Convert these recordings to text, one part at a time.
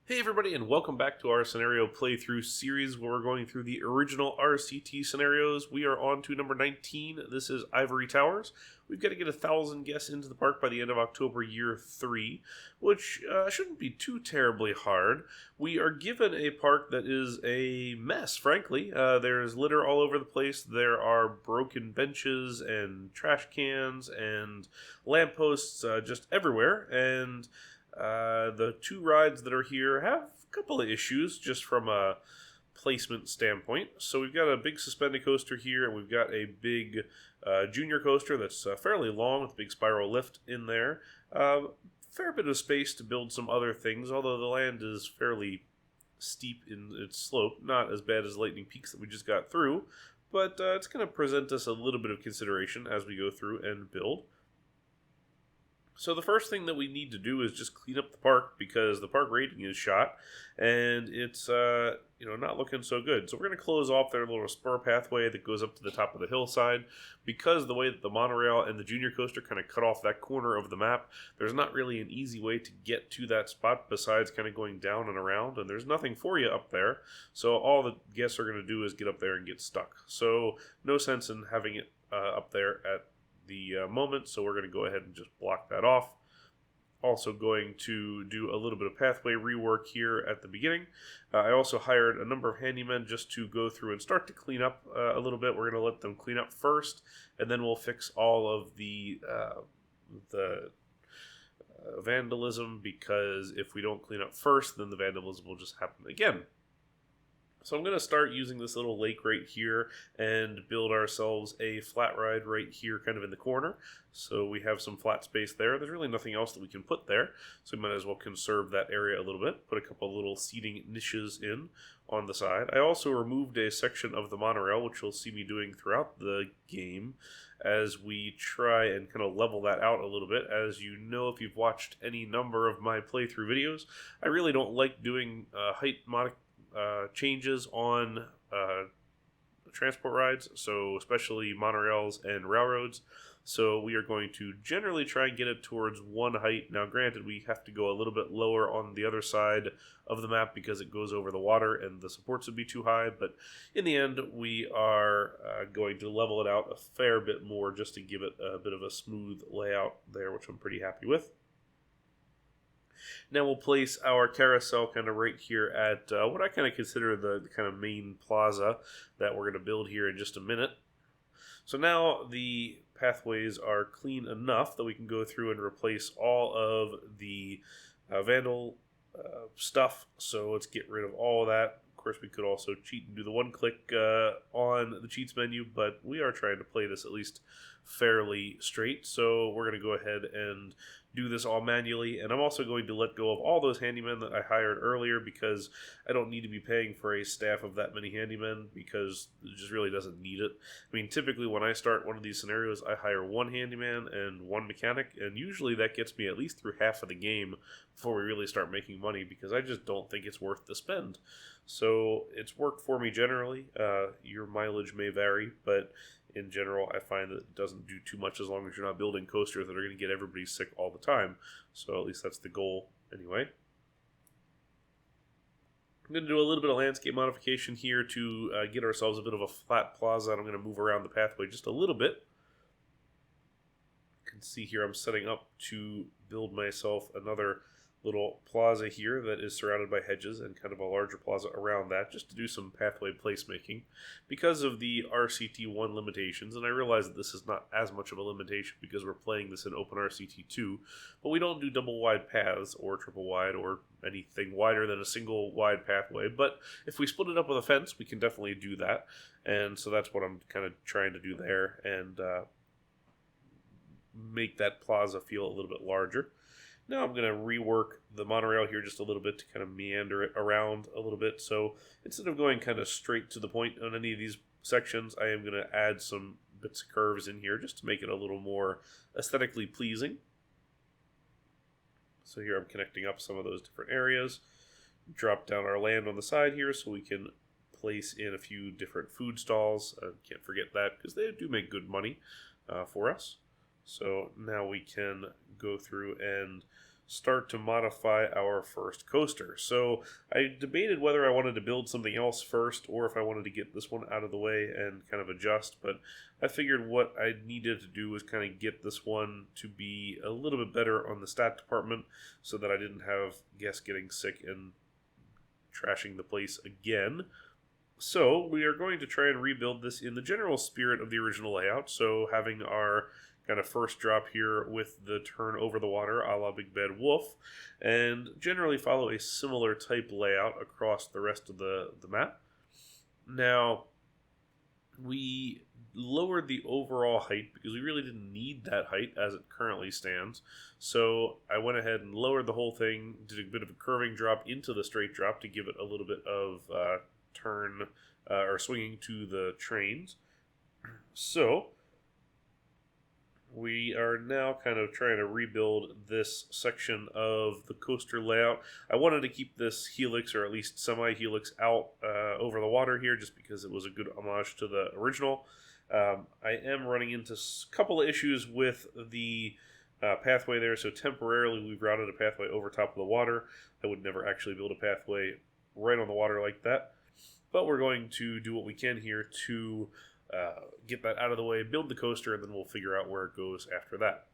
Hey everybody, and welcome back to our scenario playthrough series where we're going through the original RCT scenarios. We are on to number 19. This is Ivory Towers. We've got to get 1,000 guests into the park by the end of October year 3, which shouldn't be too terribly hard. We are given a park that is a mess, frankly. There's litter all over the place. There are broken benches and trash cans and lampposts just everywhere, and the two rides that are here have a couple of issues just from a placement standpoint. So we've got a big suspended coaster here, and we've got a big junior coaster that's fairly long with a big spiral lift in there. Fair bit of space to build some other things, although the land is fairly steep in its slope. Not as bad as Lightning Peaks that we just got through, but it's going to present us a little bit of consideration as we go through and build. So the first thing that we need to do is just clean up the park because the park rating is shot and it's not looking so good. So we're going to close off their little spur pathway that goes up to the top of the hillside because the way that the monorail and the junior coaster kind of cut off that corner of the map, there's not really an easy way to get to that spot besides kind of going down and around, and there's nothing for you up there. So all the guests are going to do is get up there and get stuck. So no sense in having it up there at the moment, so we're going to go ahead and just block that off. Also going to do a little bit of pathway rework here at the beginning. I also hired a number of handymen just to go through and start to clean up a little bit. We're going to let them clean up first, and then we'll fix all of the vandalism, because if we don't clean up first, then the vandalism will just happen again. So I'm going to start using this little lake right here and build ourselves a flat ride right here kind of in the corner. So we have some flat space there. There's really nothing else that we can put there, so we might as well conserve that area a little bit. Put a couple little seating niches in on the side. I also removed a section of the monorail, which you'll see me doing throughout the game as we try and kind of level that out a little bit. As you know, if you've watched any number of my playthrough videos, I really don't like doing height changes on transport rides, so especially monorails and railroads. So we are going to generally try and get it towards one height. Now granted, we have to go a little bit lower on the other side of the map because it goes over the water and the supports would be too high, but in the end we are going to level it out a fair bit more just to give it a bit of a smooth layout there, which I'm pretty happy with. Now we'll place our carousel kind of right here at what I kind of consider the kind of main plaza that we're going to build here in just a minute. So now the pathways are clean enough that we can go through and replace all of the vandal stuff. So let's get rid of all of that. Of course, we could also cheat and do the one-click on the cheats menu, but we are trying to play this at least fairly straight. So we're going to go ahead and do this all manually, and I'm also going to let go of all those handymen that I hired earlier because I don't need to be paying for a staff of that many handymen because it just really doesn't need it. I mean, typically when I start one of these scenarios, I hire one handyman and one mechanic, and usually that gets me at least through half of the game before we really start making money because I just don't think it's worth the spend. So it's worked for me generally. Your mileage may vary, but in general, I find that it doesn't do too much as long as you're not building coasters that are going to get everybody sick all the time. So at least that's the goal anyway. I'm going to do a little bit of landscape modification here to get ourselves a bit of a flat plaza, and I'm going to move around the pathway just a little bit. You can see here I'm setting up to build myself another little plaza here that is surrounded by hedges and kind of a larger plaza around that just to do some pathway placemaking because of the RCT1 limitations. And I realize that this is not as much of a limitation because we're playing this in Open RCT2, but we don't do double wide paths or triple wide or anything wider than a single wide pathway. But if we split it up with a fence, we can definitely do that. And so that's what I'm kind of trying to do there and make that plaza feel a little bit larger. Now I'm going to rework the monorail here just a little bit to kind of meander it around a little bit. So instead of going kind of straight to the point on any of these sections, I am going to add some bits of curves in here just to make it a little more aesthetically pleasing. So here I'm connecting up some of those different areas. Drop down our land on the side here so we can place in a few different food stalls. Can't forget that because they do make good money for us. So now we can go through and start to modify our first coaster. So I debated whether I wanted to build something else first or if I wanted to get this one out of the way and kind of adjust, but I figured what I needed to do was kind of get this one to be a little bit better on the stat department so that I didn't have guests getting sick and trashing the place again. So we are going to try and rebuild this in the general spirit of the original layout, so having our kind of first drop here with the turn over the water a la Big Bad Wolf, and generally follow a similar type layout across the rest of the map. Now, we lowered the overall height because we really didn't need that height as it currently stands. So I went ahead and lowered the whole thing, did a bit of a curving drop into the straight drop to give it a little bit of turn or swinging to the trains. So we are now kind of trying to rebuild this section of the coaster layout. I wanted to keep this helix, or at least semi-helix, out over the water here just because it was a good homage to the original. I am running into a couple of issues with the pathway there, so temporarily we've routed a pathway over top of the water. I would never actually build a pathway right on the water like that, but we're going to do what we can here to get that out of the way, build the coaster, and then we'll figure out where it goes after that.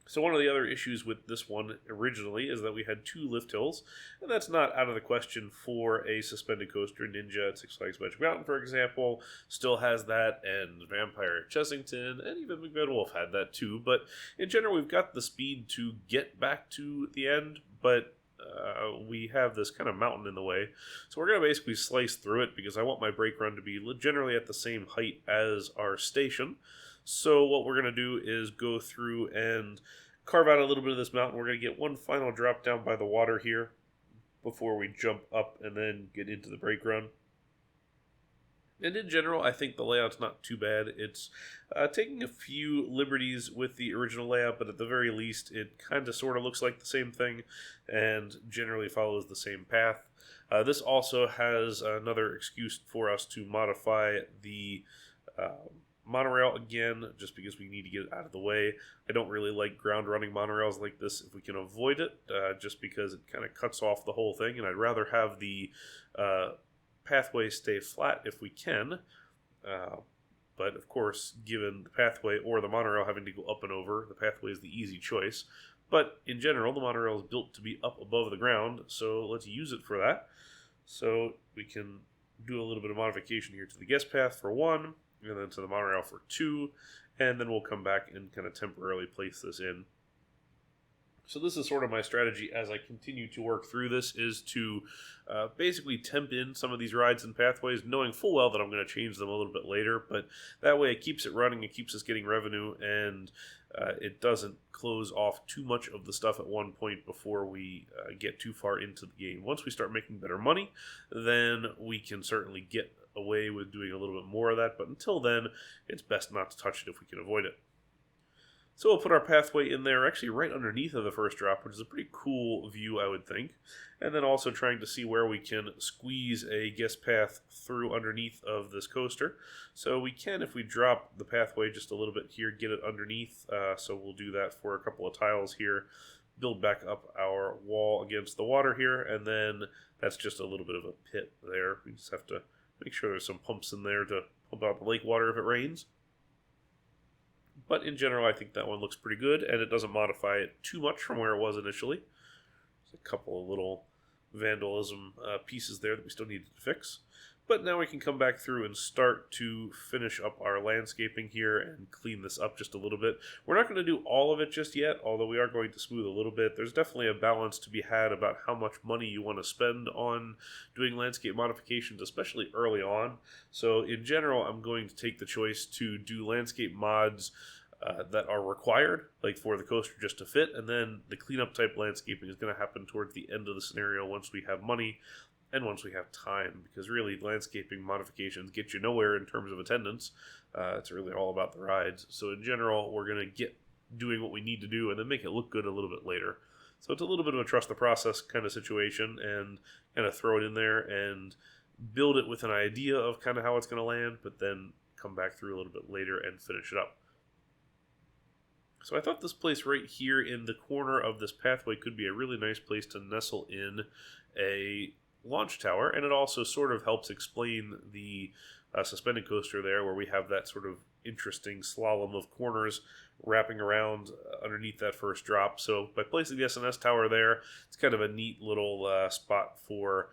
So one of the other issues with this one originally is that we had 2 lift hills, and that's not out of the question for a suspended coaster. Ninja at Six Flags Magic Mountain, for example, still has that, and Vampire at Chessington, and even Big Bad Wolf had that too. But in general, we've got the speed to get back to the end, but we have this kind of mountain in the way. So we're going to basically slice through it because I want my brake run to be generally at the same height as our station. So what we're going to do is go through and carve out a little bit of this mountain. We're going to get one final drop down by the water here before we jump up and then get into the brake run. And in general, I think the layout's not too bad. It's taking a few liberties with the original layout, but at the very least, it kind of sort of looks like the same thing and generally follows the same path. This also has another excuse for us to modify the monorail again, just because we need to get it out of the way. I don't really like ground running monorails like this if we can avoid it, just because it kind of cuts off the whole thing, and I'd rather have the pathway stay flat if we can, but of course, given the pathway or the monorail having to go up and over, the pathway is the easy choice. But in general, the monorail is built to be up above the ground, so let's use it for that. So we can do a little bit of modification here to the guest path for 1, and then to the monorail for 2, and then we'll come back and kind of temporarily place this in. So this is sort of my strategy as I continue to work through this, is to basically temp in some of these rides and pathways, knowing full well that I'm going to change them a little bit later, but that way it keeps it running, it keeps us getting revenue, and it doesn't close off too much of the stuff at one point before we get too far into the game. Once we start making better money, then we can certainly get away with doing a little bit more of that, but until then, it's best not to touch it if we can avoid it. So we'll put our pathway in there, actually right underneath of the first drop, which is a pretty cool view, I would think. And then also trying to see where we can squeeze a guest path through underneath of this coaster. So we can, if we drop the pathway just a little bit here, get it underneath. So we'll do that for a couple of tiles here, build back up our wall against the water here, and then that's just a little bit of a pit there. We just have to make sure there's some pumps in there to pump out the lake water if it rains. But in general, I think that one looks pretty good, and it doesn't modify it too much from where it was initially. There's a couple of little vandalism pieces there that we still needed to fix. But now we can come back through and start to finish up our landscaping here and clean this up just a little bit. We're not going to do all of it just yet, although we are going to smooth a little bit. There's definitely a balance to be had about how much money you want to spend on doing landscape modifications, especially early on. So in general, I'm going to take the choice to do landscape mods that are required, like for the coaster just to fit, and then the cleanup type landscaping is going to happen towards the end of the scenario once we have money and once we have time, because really landscaping modifications get you nowhere in terms of attendance. It's really all about the rides. So in general, we're going to get doing what we need to do and then make it look good a little bit later. So it's a little bit of a trust the process kind of situation, and kind of throw it in there and build it with an idea of kind of how it's going to land, but then come back through a little bit later and finish it up. So I thought this place right here in the corner of this pathway could be a really nice place to nestle in a launch tower, and it also sort of helps explain the suspended coaster there, where we have that sort of interesting slalom of corners wrapping around underneath that first drop. So by placing the S&S tower there, it's kind of a neat little spot for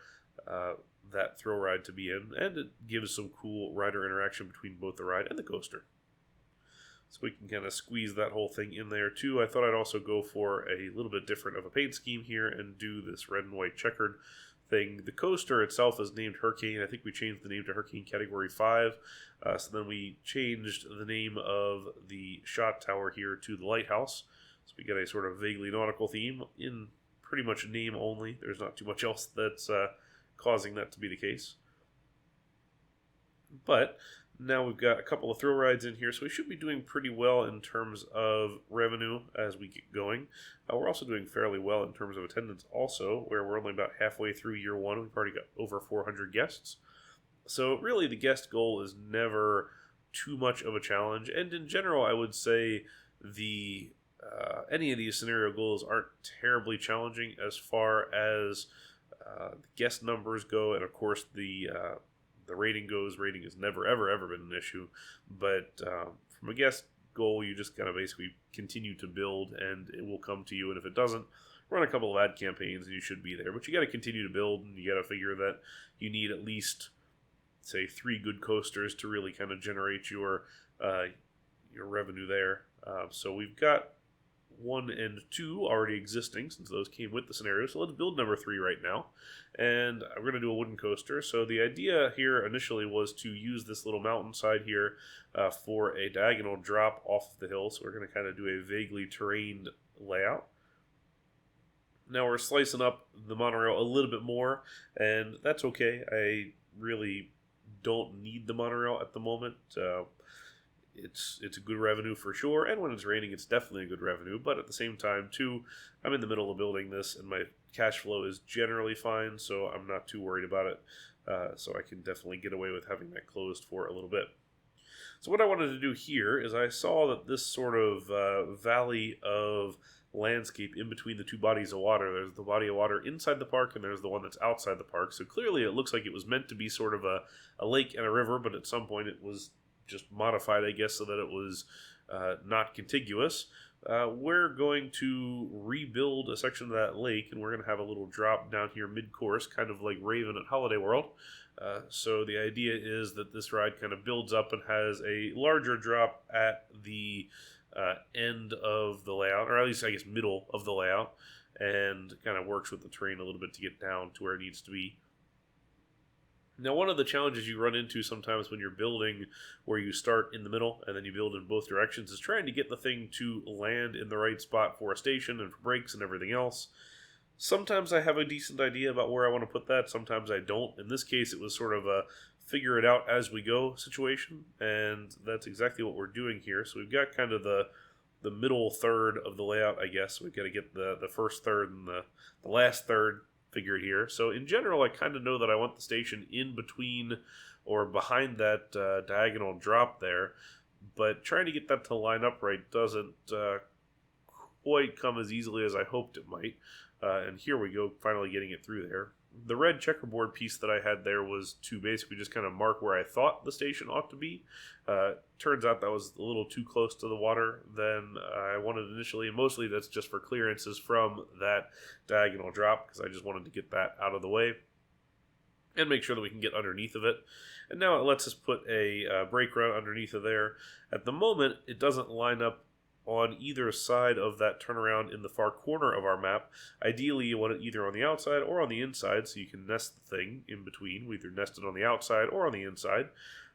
that thrill ride to be in, and it gives some cool rider interaction between both the ride and the coaster. So we can kind of squeeze that whole thing in there too. I thought I'd also go for a little bit different of a paint scheme here and do this red and white checkered thing. The coaster itself is named Hurricane. I think we changed the name to Hurricane Category 5. So then we changed the name of the shot tower here to the Lighthouse. So we get a sort of vaguely nautical theme in pretty much name only. There's not too much else that's causing that to be the case. But now we've got a couple of thrill rides in here, so we should be doing pretty well in terms of revenue as we get going. We're also doing fairly well in terms of attendance also, where we're only about halfway through year one. We've already got over 400 guests. So really the guest goal is never too much of a challenge, and in general I would say the any of these scenario goals aren't terribly challenging as far as the guest numbers go, and of course the rating goes. Rating has never, ever been an issue. But from a guest goal, you just kind of basically continue to build, and it will come to you. And if it doesn't, run a couple of ad campaigns, and you should be there. But you got to continue to build, and you got to figure that you need at least, say, 3 good coasters to really kind of generate your revenue there. So we've got 1 and 2 already existing, since those came with the scenario. So let's build number 3 right now. And we're going to do a wooden coaster. So the idea here initially was to use this little mountainside here for a diagonal drop off of the hill. So we're going to kind of do a vaguely terrained layout. Now we're slicing up the monorail a little bit more, and that's okay. I really don't need the monorail at the moment. It's a good revenue for sure, and when it's raining, it's definitely a good revenue. But at the same time, too, I'm in the middle of building this, and my cash flow is generally fine, so I'm not too worried about it. So I can definitely get away with having that closed for a little bit. So what I wanted to do here is I saw that this sort of valley of landscape in between the 2 bodies of water. There's the body of water inside the park, and there's the one that's outside the park. So clearly, it looks like it was meant to be sort of a lake and a river, but at some point, it was just modified, I guess, so that it was not contiguous. We're going to rebuild a section of that lake, and we're going to have a little drop down here mid-course, kind of like Raven at Holiday World. So the idea is that this ride kind of builds up and has a larger drop at the end of the layout, or at least, I guess, middle of the layout, and kind of works with the terrain a little bit to get down to where it needs to be. Now, one of the challenges you run into sometimes when you're building where you start in the middle and then you build in both directions is trying to get the thing to land in the right spot for a station and for brakes and everything else. Sometimes I have a decent idea about where I want to put that. Sometimes I don't. In this case, it was sort of a figure it out as we go situation, and that's exactly what we're doing here. So we've got kind of the middle third of the layout, I guess. We've got to get the first third and the last third figured here. So in general, I kind of know that I want the station in between or behind that diagonal drop there, but trying to get that to line up right doesn't quite come as easily as I hoped it might. And here we go, finally getting it through there. The red checkerboard piece that I had there was to basically just kind of mark where I thought the station ought to be. Turns out that was a little too close to the water than I wanted initially, and mostly that's just for clearances from that diagonal drop, because I just wanted to get that out of the way and make sure that we can get underneath of it. And now it lets us put a brake run underneath of there. At the moment, it doesn't line up on either side of that turnaround in the far corner of our map. Ideally, you want it either on the outside or on the inside, so you can nest the thing in between. We either nest it on the outside or on the inside.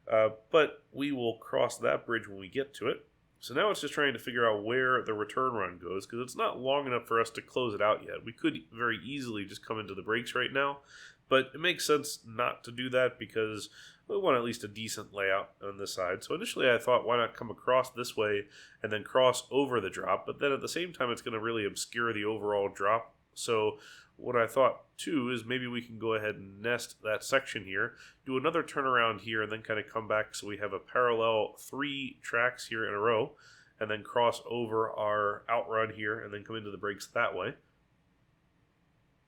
But we will cross that bridge when we get to it. So now it's just trying to figure out where the return run goes, because it's not long enough for us to close it out yet. We could very easily just come into the brakes right now, but it makes sense not to do that because we want at least a decent layout on this side. So initially I thought, why not come across this way and then cross over the drop? But then at the same time, it's going to really obscure the overall drop. So what I thought too is maybe we can go ahead and nest that section here, do another turnaround here, and then kind of come back so we have a parallel 3 tracks here in a row. and then cross over our outrun here, and then come into the brakes that way.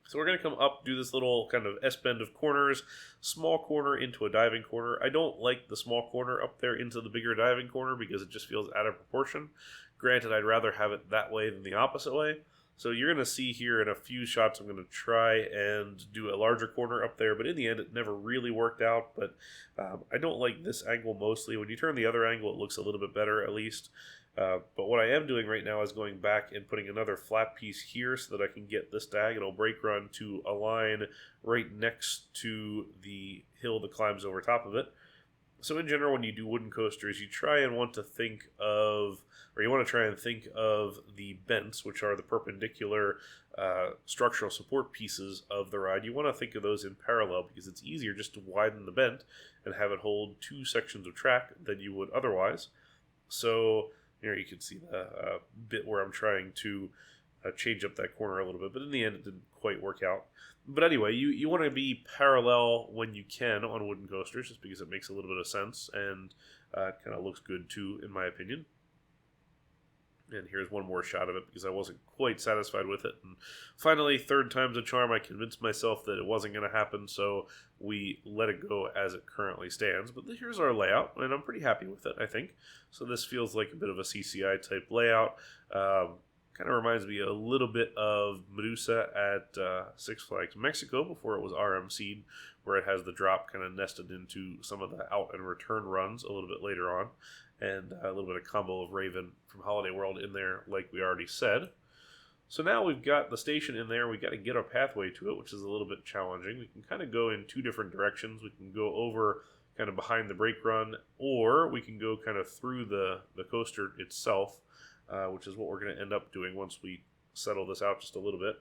So we're going to come up, do this little kind of S-bend of corners, small corner into a diving corner. I don't like the small corner up there into the bigger diving corner because it just feels out of proportion. Granted, I'd rather have it that way than the opposite way. So you're going to see here in a few shots I'm going to try and do a larger corner up there, but in the end it never really worked out. But I don't like this angle mostly. When you turn the other angle, it looks a little bit better at least. But what I am doing right now is going back and putting another flat piece here so that I can get this diagonal brake run to align right next to the hill that climbs over top of it. So in general, when you do wooden coasters, you want to try and think of the bents, which are the perpendicular structural support pieces of the ride. You want to think of those in parallel because it's easier just to widen the bent and have it hold two sections of track than you would otherwise. So here you can see the bit where I'm trying to change up that corner a little bit, but in the end it didn't quite work out. But anyway, you want to be parallel when you can on wooden coasters, just because it makes a little bit of sense and kind of looks good too, in my opinion. And here's one more shot of it because I wasn't quite satisfied with it. And finally, third time's a charm, I convinced myself that it wasn't going to happen, so we let it go as it currently stands. But here's our layout, and I'm pretty happy with it, I think. So this feels like a bit of a CCI type layout. Kind of reminds me a little bit of Medusa at Six Flags Mexico before it was RMC'd, where it has the drop kind of nested into some of the out and return runs a little bit later on, and a little bit of combo of Raven from Holiday World in there, like we already said. So now we've got the station in there. We've got to get a pathway to it, which is a little bit challenging. We can kind of go in two different directions. We can go over kind of behind the brake run, or we can go kind of through the coaster itself, which is what we're going to end up doing once we settle this out just a little bit.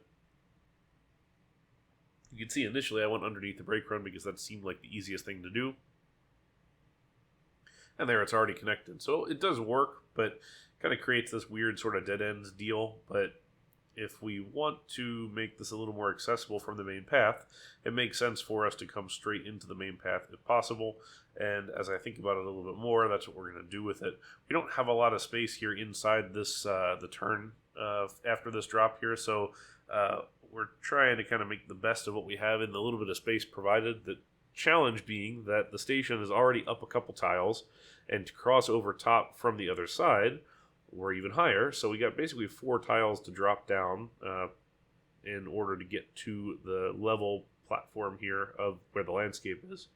You can see initially I went underneath the brake run because that seemed like the easiest thing to do. And there it's already connected. So it does work, but kind of creates this weird sort of dead ends deal. But if we want to make this a little more accessible from the main path, it makes sense for us to come straight into the main path if possible. And as I think about it a little bit more, that's what we're going to do with it. We don't have a lot of space here inside this the turn after this drop here, so we're trying to kind of make the best of what we have in the little bit of space provided. The challenge being that the station is already up a couple tiles, and to cross over top from the other side, we're even higher. So we got basically 4 tiles to drop down in order to get to the level platform here of where the landscape is.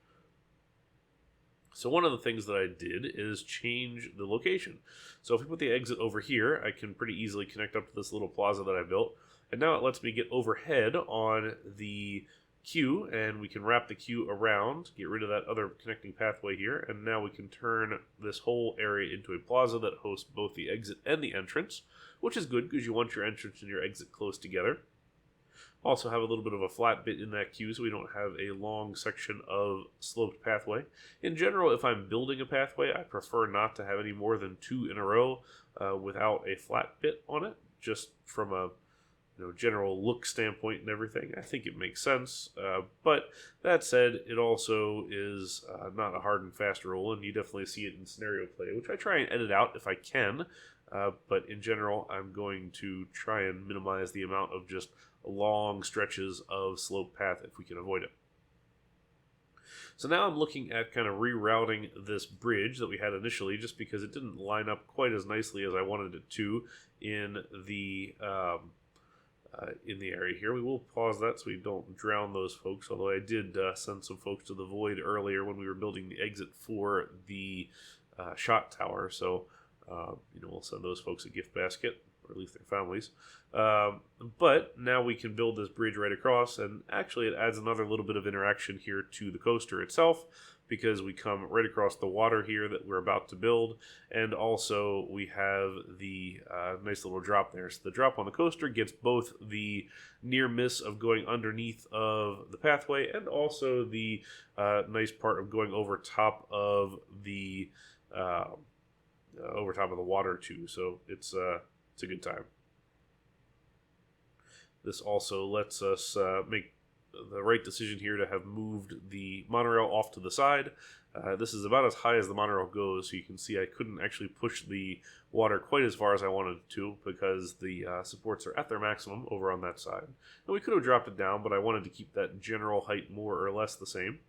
So one of the things that I did is change the location. So if we put the exit over here, I can pretty easily connect up to this little plaza that I built. And now it lets me get overhead on the queue, and we can wrap the queue around, get rid of that other connecting pathway here, and now we can turn this whole area into a plaza that hosts both the exit and the entrance, which is good because you want your entrance and your exit close together. Also have a little bit of a flat bit in that queue so we don't have a long section of sloped pathway. In general, if I'm building a pathway, I prefer not to have any more than 2 in a row without a flat bit on it, just from a general look standpoint and everything. I think it makes sense, but that said, it also is not a hard and fast rule, and you definitely see it in scenario play, which I try and edit out if I can, but in general, I'm going to try and minimize the amount of just long stretches of slope path if we can avoid it. So now I'm looking at kind of rerouting this bridge that we had initially, just because it didn't line up quite as nicely as I wanted it to in the area here. We will pause that so we don't drown those folks, although I did send some folks to the void earlier when we were building the exit for the shot tower, so we'll send those folks a gift basket, or at least their families. But now we can build this bridge right across, and actually it adds another little bit of interaction here to the coaster itself, because we come right across the water here that we're about to build, and also we have the nice little drop there. So the drop on the coaster gets both the near miss of going underneath of the pathway and also the nice part of going over top of the water too. So it's a good time. This also lets us make the right decision here to have moved the monorail off to the side. This is about as high as the monorail goes, so you can see I couldn't actually push the water quite as far as I wanted to because the supports are at their maximum over on that side. And we could have dropped it down, but I wanted to keep that general height more or less the same.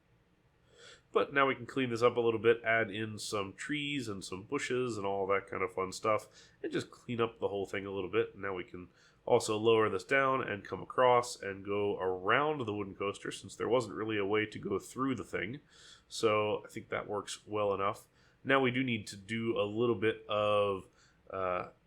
But now we can clean this up a little bit, add in some trees and some bushes and all that kind of fun stuff, and just clean up the whole thing a little bit. Now we can also lower this down and come across and go around the wooden coaster, since there wasn't really a way to go through the thing. So I think that works well enough. Now we do need to do a little bit of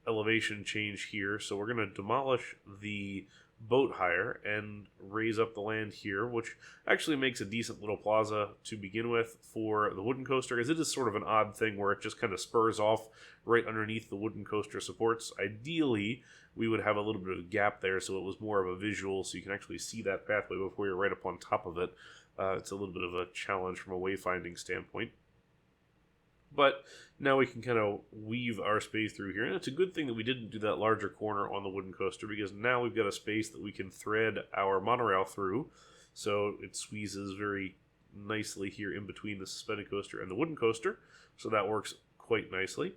elevation change here. So we're going to demolish the boat hire and raise up the land here, which actually makes a decent little plaza to begin with for the wooden coaster, because it is sort of an odd thing where it just kind of spurs off right underneath the wooden coaster supports. Ideally, we would have a little bit of a gap there so it was more of a visual, so you can actually see that pathway before you're right up on top of it. It's a little bit of a challenge from a wayfinding standpoint. But now we can kind of weave our space through here. And it's a good thing that we didn't do that larger corner on the wooden coaster, because now we've got a space that we can thread our monorail through. So it squeezes very nicely here in between the suspended coaster and the wooden coaster. So that works quite nicely.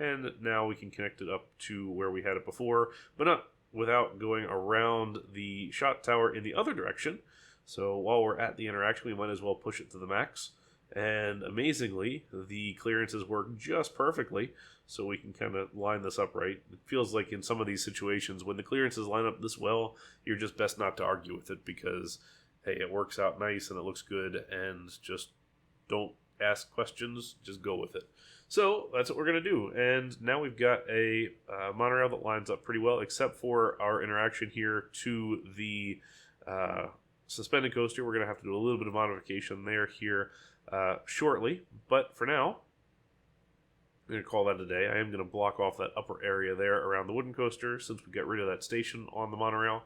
And now we can connect it up to where we had it before, but not without going around the shot tower in the other direction. So while we're at the interaction, we might as well push it to the max. And amazingly, the clearances work just perfectly, so we can kind of line this up right. It feels like in some of these situations, when the clearances line up this well, you're just best not to argue with it, because, hey, it works out nice and it looks good, and just don't ask questions, just go with it. So that's what we're going to do. And now we've got a monorail that lines up pretty well, except for our interaction here to the suspended coaster. We're going to have to do a little bit of modification there here shortly, but for now I'm going to call that a day. I am going to block off that upper area there around the wooden coaster, since we got rid of that station on the monorail.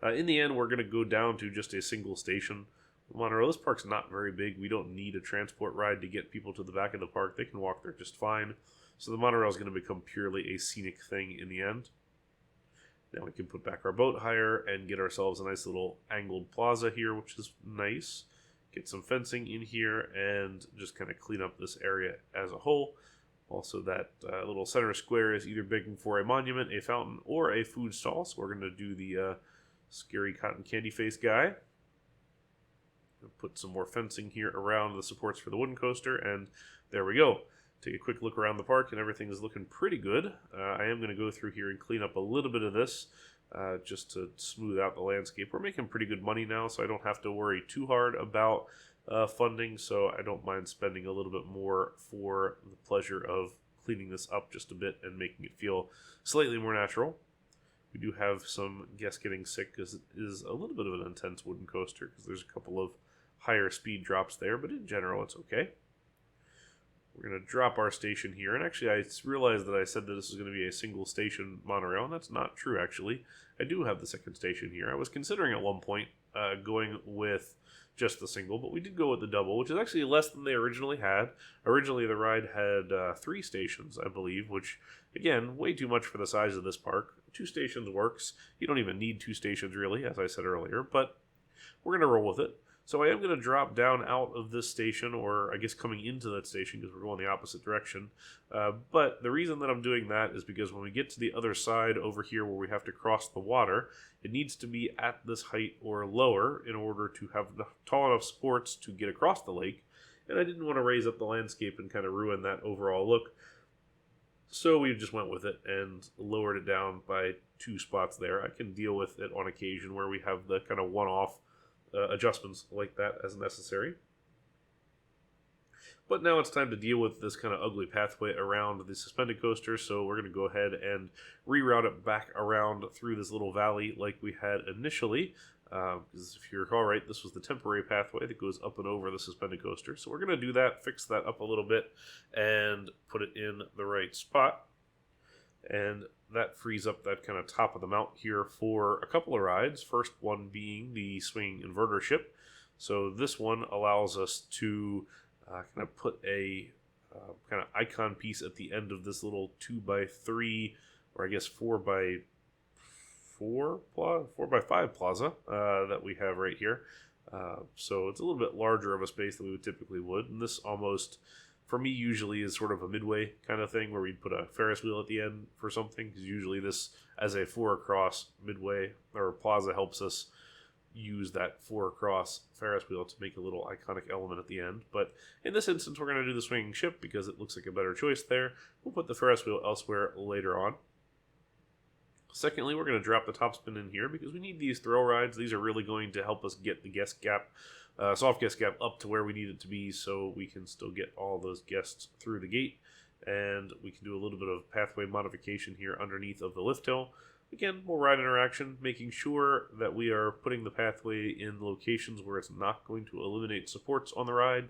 In the end, we're going to go down to just a single station monorail. This park's not very big. We don't need a transport ride to get people to the back of the park. They can walk there just fine. So the monorail is going to become purely a scenic thing in the end. Now we can put back our boat hire and get ourselves a nice little angled plaza here, which is nice. Get some fencing in here and just kind of clean up this area as a whole. Also, that little center square is either begging for a monument, a fountain, or a food stall. So we're going to do the scary cotton candy face guy. Put some more fencing here around the supports for the wooden coaster, and there we go. Take a quick look around the park, and everything is looking pretty good. I am going to go through here and clean up a little bit of this just to smooth out the landscape. We're making pretty good money now, so I don't have to worry too hard about funding, so I don't mind spending a little bit more for the pleasure of cleaning this up just a bit and making it feel slightly more natural. We do have some guests getting sick, because it is a little bit of an intense wooden coaster, because there's a couple of higher speed drops there, but in general it's okay. We're going to drop our station here, and actually I realized that I said that this is going to be a single station monorail, and that's not true actually. I do have the second station here. I was considering at one point going with just the single, but we did go with the double, which is actually less than they originally had. Originally the ride had 3 stations, I believe, which again, way too much for the size of this park. 2 stations works. You don't even need 2 stations really, as I said earlier, but we're going to roll with it. So I am going to drop down out of this station, or I guess coming into that station, because we're going the opposite direction. But the reason that I'm doing that is because when we get to the other side over here where we have to cross the water, it needs to be at this height or lower in order to have the tall enough supports to get across the lake. And I didn't want to raise up the landscape and kind of ruin that overall look. So we just went with it and lowered it down by 2 spots there. I can deal with it on occasion where we have the kind of one-off adjustments like that as necessary. But now it's time to deal with this kind of ugly pathway around the suspended coaster, so we're going to go ahead and reroute it back around through this little valley like we had initially. Because if you recall right, this was the temporary pathway that goes up and over the suspended coaster. So we're going to do that, fix that up a little bit, and put it in the right spot. And that frees up that kind of top of the mount here for a couple of rides. First one being the swinging inverter ship. So this one allows us to kind of put a kind of icon piece at the end of this little 2x3, or I guess 4x5 plaza that we have right here. So it's a little bit larger of a space than we would typically would. And this almost, for me, usually is sort of a midway kind of thing where we'd put a Ferris wheel at the end for something. Because usually this, as a 4 across midway or plaza, helps us use that 4 across Ferris wheel to make a little iconic element at the end. But in this instance, we're going to do the swinging ship because it looks like a better choice there. We'll put the Ferris wheel elsewhere later on. Secondly, we're going to drop the top spin in here because we need these thrill rides. These are really going to help us get the guest gap, soft guest gap, up to where we need it to be so we can still get all those guests through the gate. And we can do a little bit of pathway modification here underneath of the lift hill. Again, more ride interaction, making sure that we are putting the pathway in locations where it's not going to eliminate supports on the ride.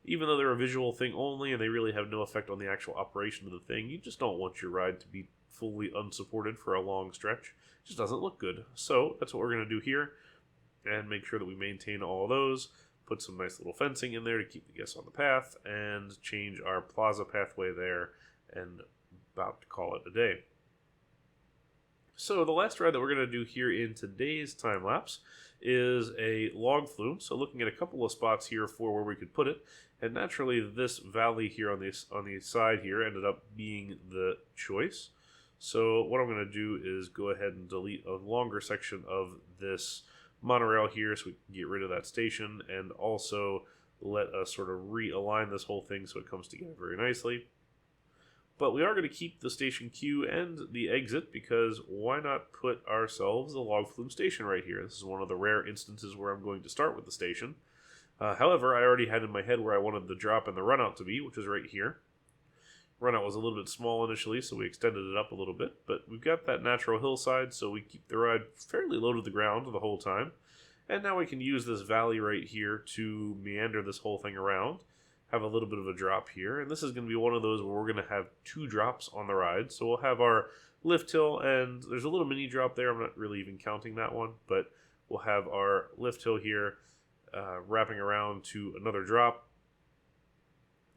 Even though they're a visual thing only and they really have no effect on the actual operation of the thing, you just don't want your ride to be fully unsupported for a long stretch. It just doesn't look good. So that's what we're going to do here, and make sure that we maintain all those. Put some nice little fencing in there to keep the guests on the path, and change our plaza pathway there, and about to call it a day. So the last ride that we're going to do here in today's time lapse is a log flume. So looking at a couple of spots here for where we could put it, and naturally this valley here on the side here ended up being the choice. So what I'm going to do is go ahead and delete a longer section of this monorail here so we can get rid of that station, and also let us sort of realign this whole thing so it comes together very nicely. But we are going to keep the station queue and the exit because why not put ourselves a log flume station right here? This is one of the rare instances where I'm going to start with the station. However, I already had in my head where I wanted the drop and the runout to be, which is right here. Runout was a little bit small initially, so we extended it up a little bit, but we've got that natural hillside, so we keep the ride fairly low to the ground the whole time. And now we can use this valley right here to meander this whole thing around, have a little bit of a drop here, and this is going to be one of those where we're going to have 2 drops on the ride. So we'll have our lift hill, and there's a little mini drop there. I'm not really even counting that one, but we'll have our lift hill here wrapping around to another drop.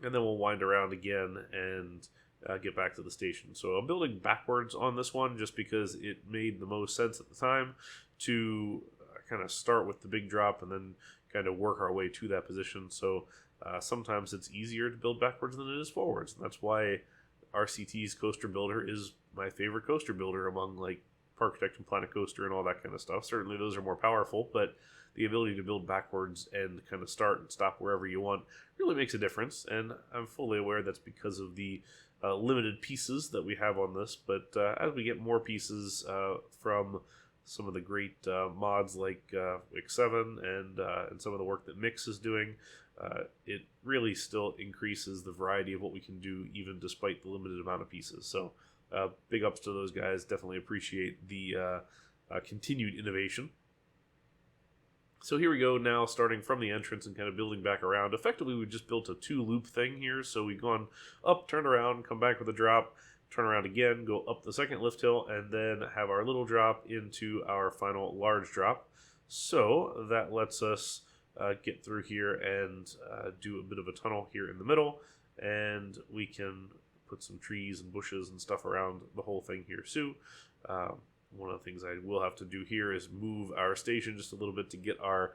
And then we'll wind around again and get back to the station. So I'm building backwards on this one just because it made the most sense at the time to kind of start with the big drop and then kind of work our way to that position. So sometimes it's easier to build backwards than it is forwards. And that's why RCT's Coaster Builder is my favorite coaster builder among like Parkitect and Planet Coaster and all that kind of stuff. Certainly those are more powerful, but the ability to build backwards and kind of start and stop wherever you want really makes a difference. And I'm fully aware that's because of the limited pieces that we have on this. But as we get more pieces from some of the great mods like X7 and some of the work that Mix is doing, it really still increases the variety of what we can do, even despite the limited amount of pieces. So big ups to those guys. Definitely appreciate the continued innovation. So here we go now, starting from the entrance and kind of building back around. Effectively, we just built a 2-loop thing here. So we've gone up, turn around, come back with a drop, turn around again, go up the second lift hill, and then have our little drop into our final large drop. So that lets us get through here and do a bit of a tunnel here in the middle. And we can put some trees and bushes and stuff around the whole thing here too. One of the things I will have to do here is move our station just a little bit to get our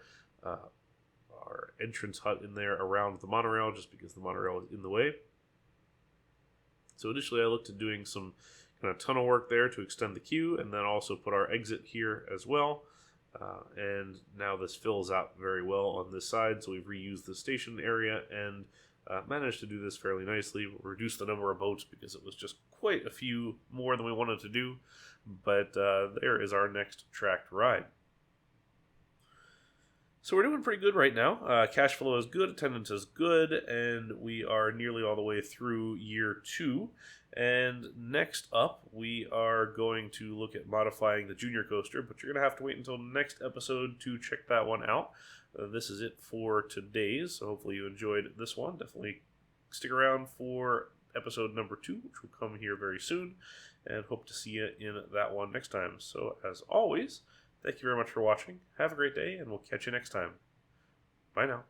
entrance hut in there around the monorail, just because the monorail is in the way. So initially I looked at doing some kind of tunnel work there to extend the queue, and then also put our exit here as well. And now this fills out very well on this side, so we've reused the station area and managed to do this fairly nicely. We'll reduce the number of boats because it was just quite a few more than we wanted to do. But there is our next tracked ride. So we're doing pretty good right now. Cash flow is good, attendance is good, and we are nearly all the way through year 2. And next up, we are going to look at modifying the junior coaster, but you're going to have to wait until next episode to check that one out. This is it for today's, so hopefully you enjoyed this one. Definitely stick around for episode number 2, which will come here very soon, and hope to see you in that one next time. So as always, thank you very much for watching. Have a great day, and we'll catch you next time. Bye now.